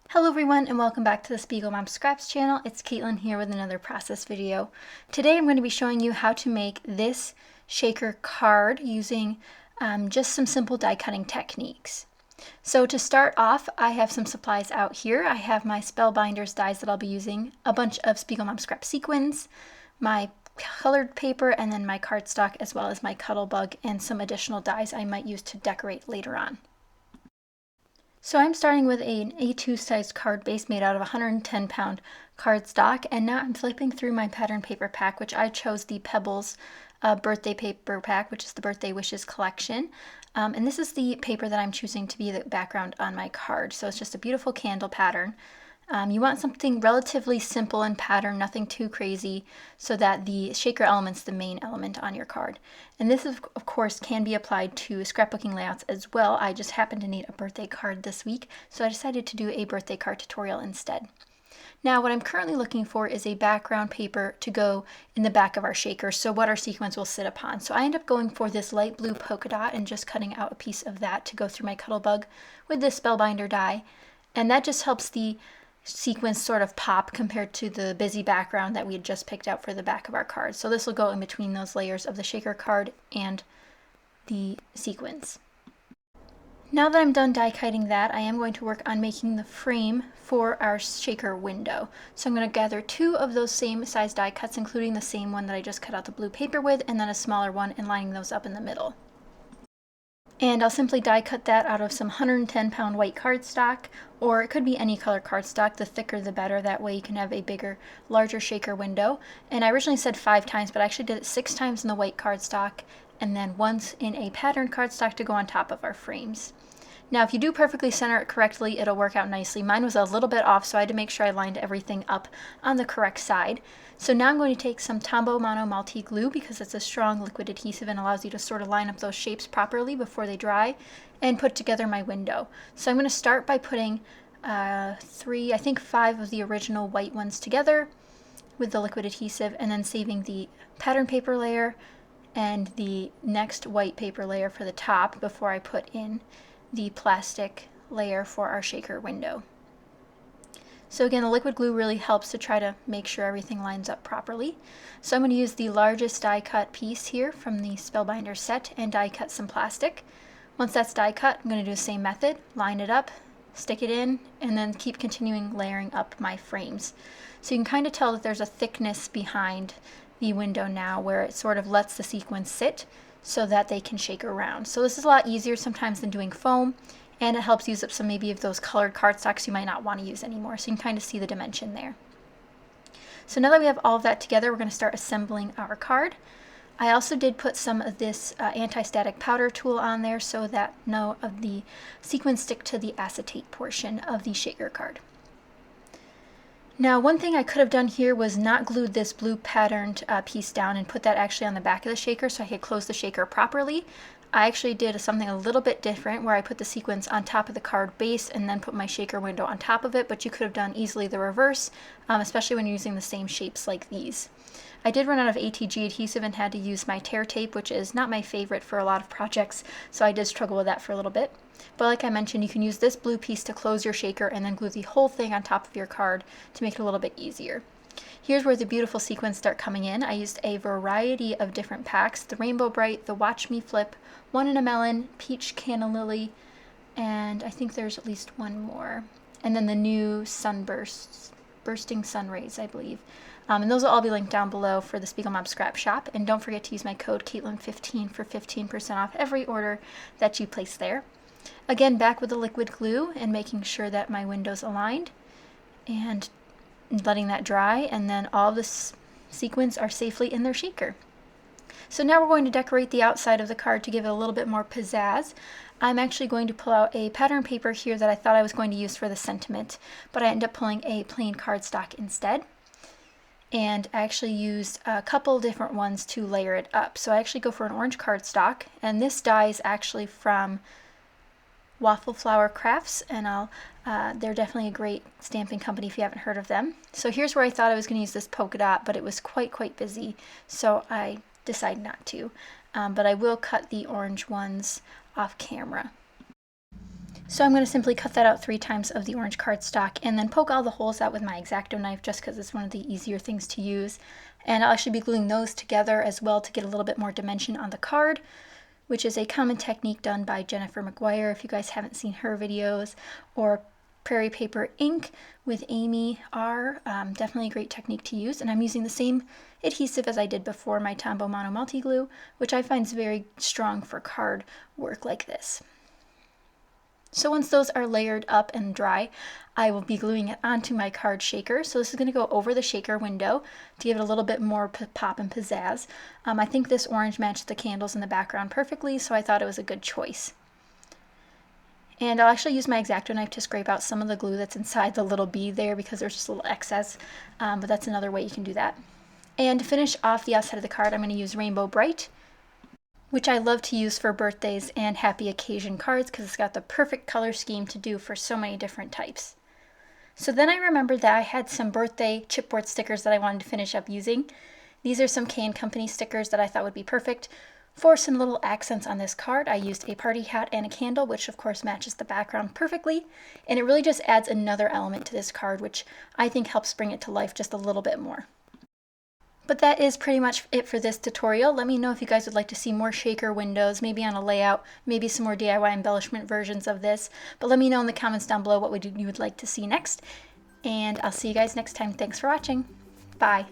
Hello everyone and welcome back to the Spiegel Mom Scraps channel. It's Caitlin here with another process video. Today I'm going to be showing you how to make this shaker card using just some simple die cutting techniques. So to start off, I have some supplies out here. I have my Spellbinders dies that I'll be using, a bunch of Spiegel Mom Scrap sequins, my colored paper, and then my cardstock, as well as my Cuttlebug and some additional dies I might use to decorate later on. So I'm starting with an A2 sized card base made out of 110-pound cardstock, and now I'm flipping through my pattern paper pack, which I chose the Pebbles birthday paper pack, which is the Birthday Wishes collection. And this is the paper that I'm choosing to be the background on my card. So it's just a beautiful candle pattern. You want something relatively simple in pattern, nothing too crazy, so that the shaker element's the main element on your card. And this, of course, can be applied to scrapbooking layouts as well. I just happened to need a birthday card this week, so I decided to do a birthday card tutorial instead. Now, what I'm currently looking for is a background paper to go in the back of our shaker, so what our sequence will sit upon. So I end up going for this light blue polka dot and just cutting out a piece of that to go through my Cuttlebug with this Spellbinder die. And that just helps the sequence sort of pop compared to the busy background that we had just picked out for the back of our card. So this will go in between those layers of the shaker card and the sequins. Now that I'm done die cutting that, I am going to work on making the frame for our shaker window. So I'm going to gather two of those same size die cuts, including the same one that I just cut out the blue paper with, and then a smaller one, and lining those up in the middle. And I'll simply die cut that out of some 110-pound white cardstock, or it could be any color cardstock. The thicker the better, that way you can have a bigger, larger shaker window. And I originally said 5 times, but I actually did it 6 times in the white cardstock, and then once in a patterned cardstock to go on top of our frames. Now, if you do perfectly center it correctly, it'll work out nicely. Mine was a little bit off, so I had to make sure I lined everything up on the correct side. So now I'm going to take some Tombow Mono Multi Glue, because it's a strong liquid adhesive and allows you to sort of line up those shapes properly before they dry, and put together my window. So I'm going to start by putting 5 of the original white ones together with the liquid adhesive, and then saving the pattern paper layer and the next white paper layer for the top before I put in the plastic layer for our shaker window. So again, the liquid glue really helps to try to make sure everything lines up properly. So I'm going to use the largest die cut piece here from the Spellbinder set and die cut some plastic. Once that's die cut, I'm going to do the same method, line it up, stick it in, and then keep continuing layering up my frames. So you can kind of tell that there's a thickness behind the window now where it sort of lets the sequins sit so that they can shake around. So this is a lot easier sometimes than doing foam, and it helps use up some maybe of those colored cardstocks you might not want to use anymore. So you can kind of see the dimension there. So now that we have all of that together, we're going to start assembling our card. I also did put some of this anti-static powder tool on there so that none of the sequins stick to the acetate portion of the shaker card. Now, one thing I could have done here was not glued this blue patterned piece down and put that actually on the back of the shaker so I could close the shaker properly. I actually did something a little bit different where I put the sequins on top of the card base and then put my shaker window on top of it, but you could have done easily the reverse, especially when you're using the same shapes like these. I did run out of ATG adhesive and had to use my tear tape, which is not my favorite for a lot of projects, so I did struggle with that for a little bit. But like I mentioned, you can use this blue piece to close your shaker and then glue the whole thing on top of your card to make it a little bit easier. Here's where the beautiful sequins start coming in. I used a variety of different packs: the Rainbow Bright, the Watch Me Flip, One in a Melon, Peach Canna Lily, and I think there's at least one more. And then the new Sunbursts, Bursting Sun Rays, I believe. And those will all be linked down below for the Spiegel Mom Scrap Shop. And don't forget to use my code Caitlin15 for 15% off every order that you place there. Again, back with the liquid glue and making sure that my window's aligned and letting that dry, and then all the sequins are safely in their shaker. So now we're going to decorate the outside of the card to give it a little bit more pizzazz. I'm actually going to pull out a pattern paper here that I thought I was going to use for the sentiment, but I ended up pulling a plain cardstock instead. And I actually used a couple different ones to layer it up. So I actually go for an orange cardstock, and this die is actually from Waffle Flower Crafts, and they're definitely a great stamping company if you haven't heard of them. So here's where I thought I was going to use this polka dot, but it was quite busy, so I decided not to. But I will cut the orange ones off camera. So I'm going to simply cut that out 3 times of the orange cardstock and then poke all the holes out with my X-Acto knife just because it's one of the easier things to use. And I'll actually be gluing those together as well to get a little bit more dimension on the card, which is a common technique done by Jennifer McGuire if you guys haven't seen her videos, or Prairie Paper Ink with Amy R. Definitely a great technique to use, and I'm using the same adhesive as I did before, my Tombow Mono Multi Glue, which I find is very strong for card work like this. So once those are layered up and dry, I will be gluing it onto my card shaker. So this is going to go over the shaker window to give it a little bit more pop and pizzazz. I think this orange matched the candles in the background perfectly, so I thought it was a good choice. And I'll actually use my X-Acto knife to scrape out some of the glue that's inside the little bead there because there's just a little excess, but that's another way you can do that. And to finish off the outside of the card, I'm going to use Rainbow Bright, which I love to use for birthdays and happy occasion cards because it's got the perfect color scheme to do for so many different types. So then I remembered that I had some birthday chipboard stickers that I wanted to finish up using. These are some K&Company stickers that I thought would be perfect. For some little accents on this card, I used a party hat and a candle, which of course matches the background perfectly, and it really just adds another element to this card, which I think helps bring it to life just a little bit more. But that is pretty much it for this tutorial. Let me know if you guys would like to see more shaker windows, maybe on a layout, maybe some more DIY embellishment versions of this. But let me know in the comments down below what you would like to see next. And I'll see you guys next time. Thanks for watching. Bye.